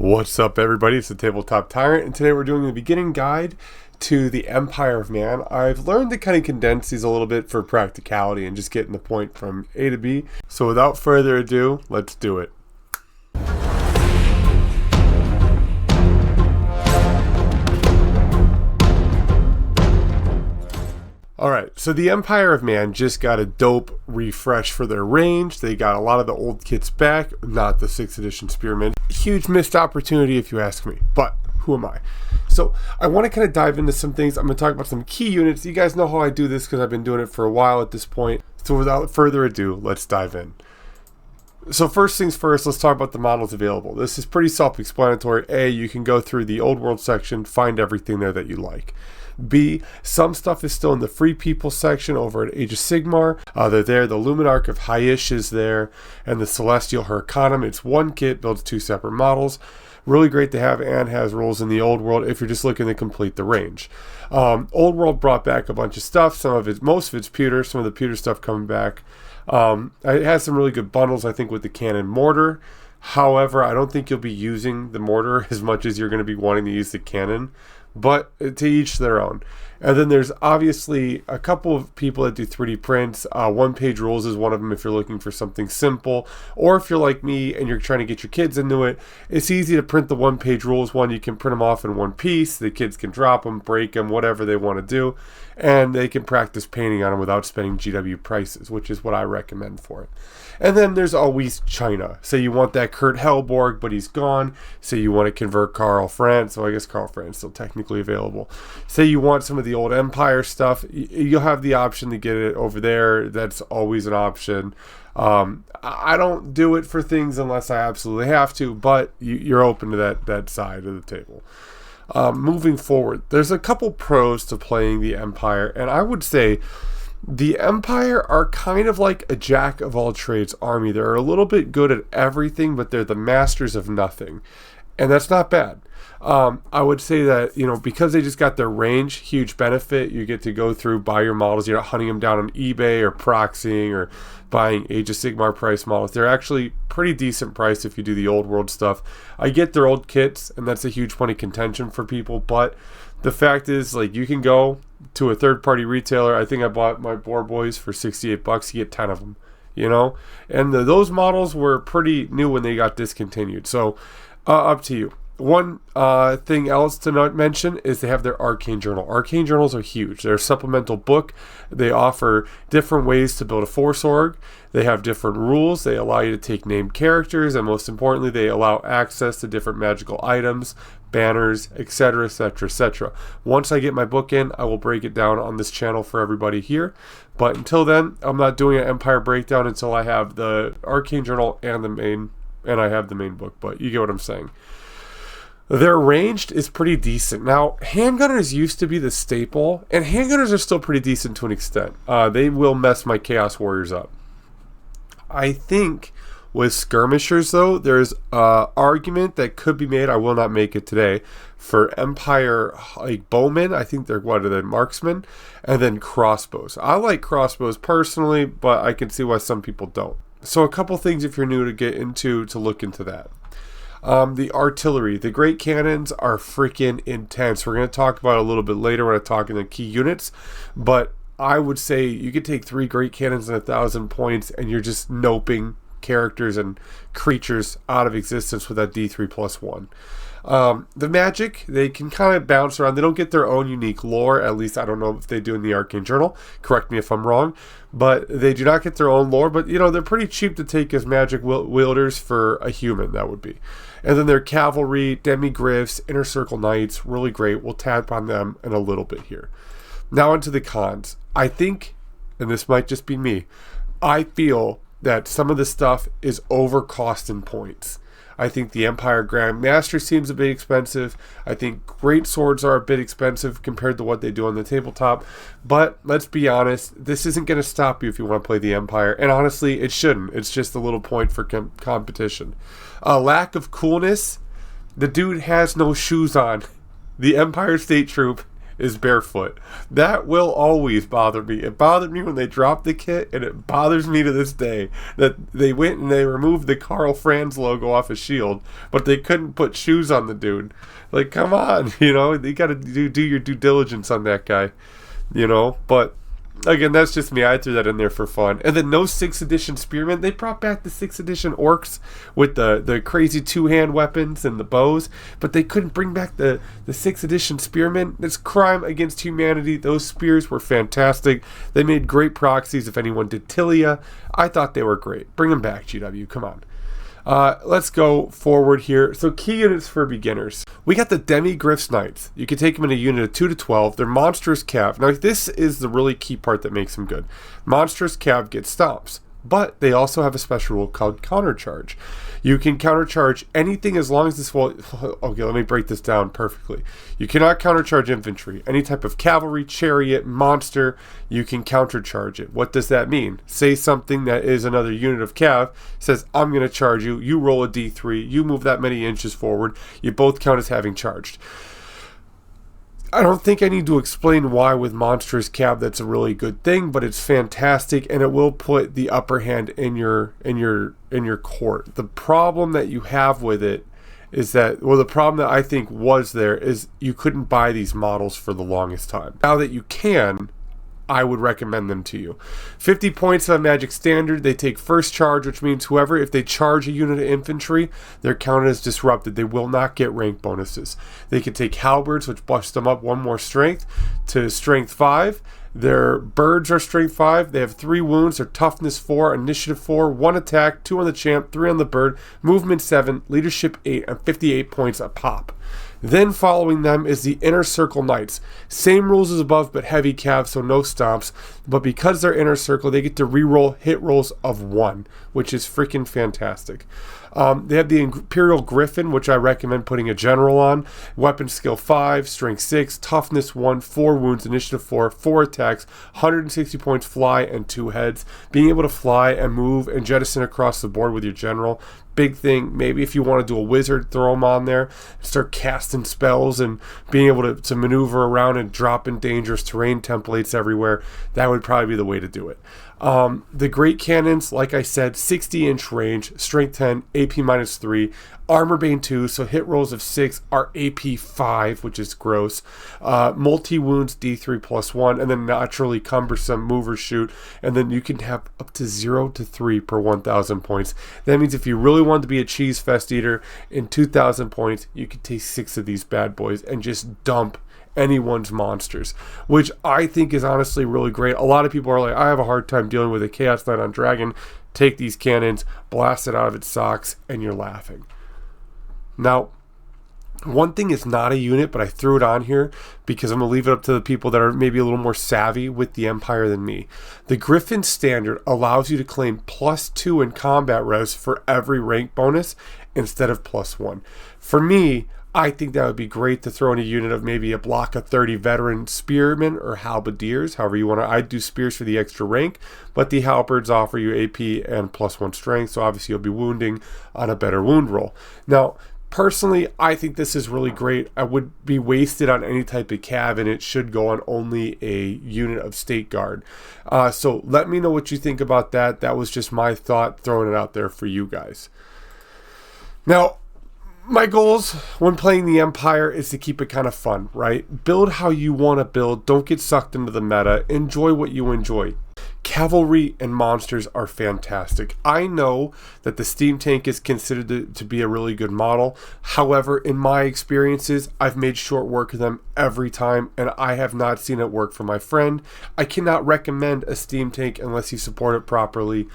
What's up, everybody? It's the Tabletop Tyrant, and today we're doing the beginning guide to the Empire of Man. I've learned to kind of condense these a little bit for practicality and just getting the point from A to B. So without further ado, let's do it. Alright, so the Empire of Man just got a dope refresh for their range. They got a lot of the old kits back, not the 6th edition Spearmen. Huge missed opportunity if you ask me, but who am I? So I want to kind of dive into some things. I'm going to talk about some key units. You guys know how I do this because I've been doing it for a while at this point. So without further ado, let's dive in. So first things first, let's talk about the models available. This is pretty self-explanatory. A, you can go through the old world section, find everything there that you like. B, some stuff is still in the Free People section over at Age of Sigmar. They're there. The Luminarch of Haish is there, and the Celestial Hurricanum. It's one kit, builds two separate models. Really great to have, and has rules in the Old World if you're just looking to complete the range. Old World brought back a bunch of stuff. Most of it's pewter. Some of the pewter stuff coming back. It has some really good bundles, I think, with the cannon mortar. However, I don't think you'll be using the mortar as much as you're going to be wanting to use the cannon. But to each their own. And then there's obviously a couple of people that do 3D prints. One-page rules is one of them if you're looking for something simple. Or if you're like me and you're trying to get your kids into it, it's easy to print the one-page rules one. You can print them off in one piece. The kids can drop them, break them, whatever they want to do. And they can practice painting on them without spending GW prices, which is what I recommend for it. And then there's always China. Say you want that Kurt Helborg, but he's gone. Say you want to convert Karl France. So I guess Karl France is still technically available. Say you want some of the old Empire stuff. You'll have the option to get it over there. That's always an option. I don't do it for things unless I absolutely have to, but you're open to that side of the table. Moving forward, there's a couple pros to playing the Empire, and I would say the Empire are kind of like a jack-of-all-trades army. They're a little bit good at everything, but they're the masters of nothing. And that's not bad. I would say that, because they just got their range, huge benefit. You get to go through, buy your models. You're not hunting them down on eBay or proxying or buying Age of Sigmar price models. They're actually pretty decent price if you do the old world stuff. I get their old kits, and that's a huge point of contention for people, but the fact is, you can go to a third-party retailer. I think I bought my Boar Boys for $68. You get 10 of them, And those models were pretty new when they got discontinued. So, up to you. One thing else to mention is they have their Arcane Journal. Arcane Journals are huge. They're a supplemental book. They offer different ways to build a Force Org. They have different rules. They allow you to take named characters, and most importantly, they allow access to different magical items, banners, etc., etc., etc. Once I get my book in, I will break it down on this channel for everybody here. But until then, I'm not doing an Empire breakdown until I have the Arcane Journal and I have the main book. But you get what I'm saying. Their ranged is pretty decent. Now, handgunners used to be the staple, and handgunners are still pretty decent to an extent. They will mess my Chaos Warriors up. I think with skirmishers, though, there's an argument that could be made, I will not make it today, for Empire, bowmen. I think they're marksmen, and then crossbows. I like crossbows personally, but I can see why some people don't. So a couple things if you're new to get into to look into that. The artillery, the great cannons are freaking intense. We're going to talk about it a little bit later when I talk in the key units, but I would say you could take 3 great cannons and 1,000 points and you're just noping characters and creatures out of existence with that D3+1. The magic, they can kind of bounce around. They don't get their own unique lore. At least I don't know if they do in the Arcane Journal. Correct me if I'm wrong. But they do not get their own lore. But, they're pretty cheap to take as magic wielders for a human, that would be. And then their cavalry, demi-griffs, inner circle knights, really great. We'll tap on them in a little bit here. Now into the cons. I think, and this might just be me, I feel that some of this stuff is overcost in points. I think the Empire Grand Master seems a bit expensive. I think great swords are a bit expensive compared to what they do on the tabletop. But let's be honest, this isn't going to stop you if you want to play the Empire. And honestly, it shouldn't. It's just a little point for competition. Lack of coolness. The dude has no shoes on. The Empire State Troop is barefoot. That will always bother me. It bothered me when they dropped the kit, and it bothers me to this day that they went and they removed the Karl Franz logo off his shield, but they couldn't put shoes on the dude. Like, come on, you got to do your due diligence on that guy, but again, that's just me. I threw that in there for fun. And then no 6th edition spearmen. They brought back the 6th edition orcs with the crazy 2-hand weapons and the bows, but they couldn't bring back the 6th edition spearmen. It's crime against humanity. Those spears were fantastic. They made great proxies if anyone did Tilia. I thought they were great. Bring them back, GW. Come on. Let's go forward here. So key units for beginners. We got the Demi-Griff's Knights. You can take them in a unit of 2 to 12. They're monstrous cav. Now this is the really key part that makes them good. Monstrous cav get stomps, but they also have a special rule called countercharge. You can countercharge anything as long as this okay, let me break this down perfectly. You cannot countercharge infantry. Any type of cavalry, chariot, monster, you can countercharge it. What does that mean? Say something that is another unit of cav says, I'm going to charge you. You roll a d3. You move that many inches forward. You both count as having charged. I don't think I need to explain why with monstrous cav that's a really good thing, but it's fantastic, and it will put the upper hand in your court. The problem that you have with it is that, the problem that I think was there is you couldn't buy these models for the longest time. Now that you can, I would recommend them to you. 50 points on Magic Standard. They take first charge, which means if they charge a unit of infantry, they're counted as disrupted. They will not get rank bonuses. They can take halberds, which buffs them up 1 more strength to strength 5. Their birds are strength 5. They have 3 wounds. They're toughness 4, initiative 4, 1 attack, 2 on the champ, 3 on the bird, movement 7, leadership 8, and 58 points a pop. Then following them is the Inner Circle Knights. Same rules as above, but heavy cav, so no stomps. But because they're Inner Circle, they get to reroll hit rolls of 1, which is freaking fantastic. They have the Imperial Griffin, which I recommend putting a general on. Weapon skill 5, strength 6, toughness 1, 4 wounds, initiative 4, 4 attacks, 160 points fly, and 2 heads. Being able to fly and move and jettison across the board with your general. Big thing. Maybe if you want to do a wizard, throw them on there, start casting spells and being able to maneuver around and drop in dangerous terrain templates everywhere. That would probably be the way to do it. The Great Cannons, like I said, 60-inch range, strength 10, AP -3, armor bane 2, so hit rolls of 6 are AP 5, which is gross. Multi-wounds D3 +1, and then naturally cumbersome mover shoot, and then you can have up to 0 to 3 per 1,000 points. That means if you really want to be a cheese fest eater, in 2,000 points, you could take 6 of these bad boys and just dump anyone's monsters, which I think is honestly really great. A lot of people are like, I have a hard time dealing with a Chaos Knight on Dragon. Take these cannons, blast it out of its socks, and you're laughing. Now, one thing is not a unit, but I threw it on here because I'm going to leave it up to the people that are maybe a little more savvy with the Empire than me. The Griffin Standard allows you to claim +2 in combat res for every rank bonus instead of +1. For me, I think that would be great to throw in a unit of maybe a block of 30 veteran spearmen or halberdiers, however you want to. I'd do spears for the extra rank, but the halberds offer you AP and +1 strength, so obviously you'll be wounding on a better wound roll. Now, personally, I think this is really great. I would be wasted on any type of cav, and it should go on only a unit of State Guard. So let me know what you think about that. That was just my thought, throwing it out there for you guys. Now, my goals when playing the Empire is to keep it kind of fun, right? Build how you want to build. Don't get sucked into the meta. Enjoy what you enjoy. Cavalry and monsters are fantastic. I know that the Steam Tank is considered to be a really good model. However, in my experiences, I've made short work of them every time, and I have not seen it work for my friend. I cannot recommend a Steam Tank unless you support it properly,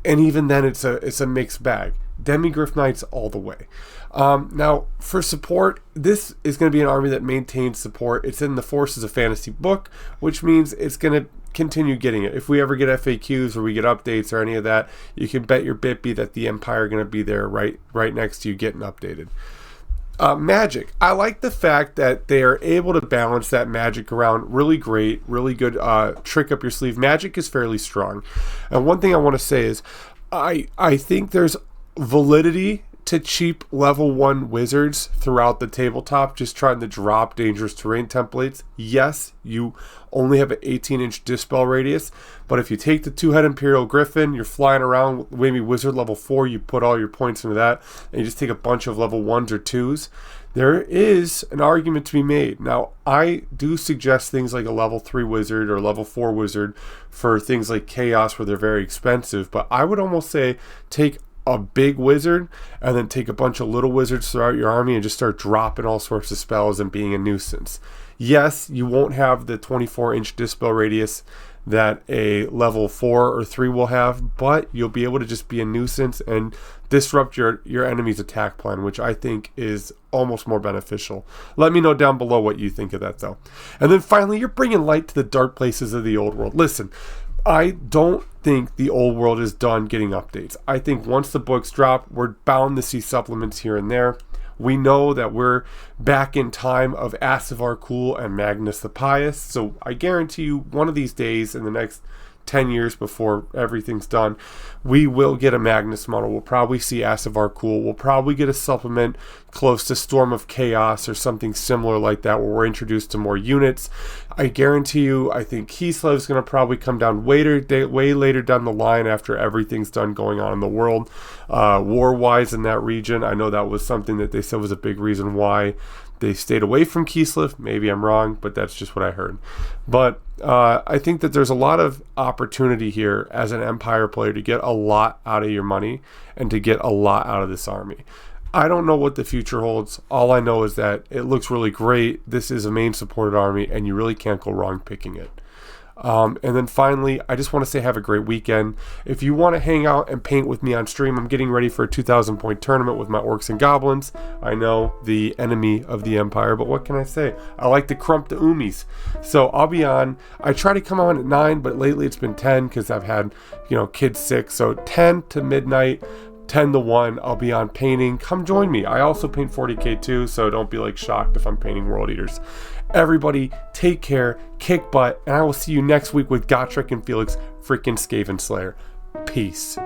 and even then it's a mixed bag. Demi-Griff Knights all the way. Now, for support, this is going to be an army that maintains support. It's in the Forces of Fantasy book, which means it's going to continue getting it. If we ever get FAQs or we get updates or any of that, you can bet your Bitby that the Empire are going to be there right next to you getting updated. Magic. I like the fact that they are able to balance that magic around really great, really good trick up your sleeve. Magic is fairly strong. And one thing I want to say is I think there's validity to cheap level 1 wizards throughout the tabletop, just trying to drop dangerous terrain templates. Yes, you only have an 18-inch dispel radius, but if you take the 2-head Imperial Griffin, you're flying around, maybe wizard level 4, you put all your points into that, and you just take a bunch of level 1s or 2s. There is an argument to be made. Now, I do suggest things like a level 3 wizard or level 4 wizard for things like chaos where they're very expensive, but I would almost say take a big wizard and then take a bunch of little wizards throughout your army and just start dropping all sorts of spells and being a nuisance. Yes, you won't have the 24-inch dispel radius that a level 4 or 3 will have, but you'll be able to just be a nuisance and disrupt your enemy's attack plan, which I think is almost more beneficial. Let me know down below what you think of that, though. And then finally, you're bringing light to the dark places of the old world. Listen, I don't think the old world is done getting updates. I think once the books drop, we're bound to see supplements here and there. We know that we're back in time of Asavar Kul and Magnus the Pious, so I guarantee you one of these days in the next 10 years before everything's done, we will get a Magnus model. We'll probably see Asavar Kul. We'll probably get a supplement close to Storm of Chaos or something similar like that where we're introduced to more units. I guarantee you, I think Kislev's going to probably come down way later down the line after everything's done going on in the world. War-wise in that region, I know that was something that they said was a big reason why they stayed away from Kislev. Maybe I'm wrong, but that's just what I heard. But I think that there's a lot of opportunity here as an Empire player to get a lot out of your money and to get a lot out of this army. I don't know what the future holds. All I know is that it looks really great. This is a main supported army, and you really can't go wrong picking it. And then finally, I just want to say have a great weekend. If you want to hang out and paint with me on stream, I'm getting ready for a 2,000 point tournament with my orcs and goblins. I know, the enemy of the Empire, but what can I say? I like to crump the oomies. So I'll be on. I try to come on at 9, but lately it's been 10 because I've had, kids sick. So 10 to midnight, 10 to 1, I'll be on painting. Come join me. I also paint 40k too, so don't be shocked if I'm painting World Eaters. Everybody, take care, kick butt, and I will see you next week with Gotrek and Felix freaking Skaven Slayer. Peace.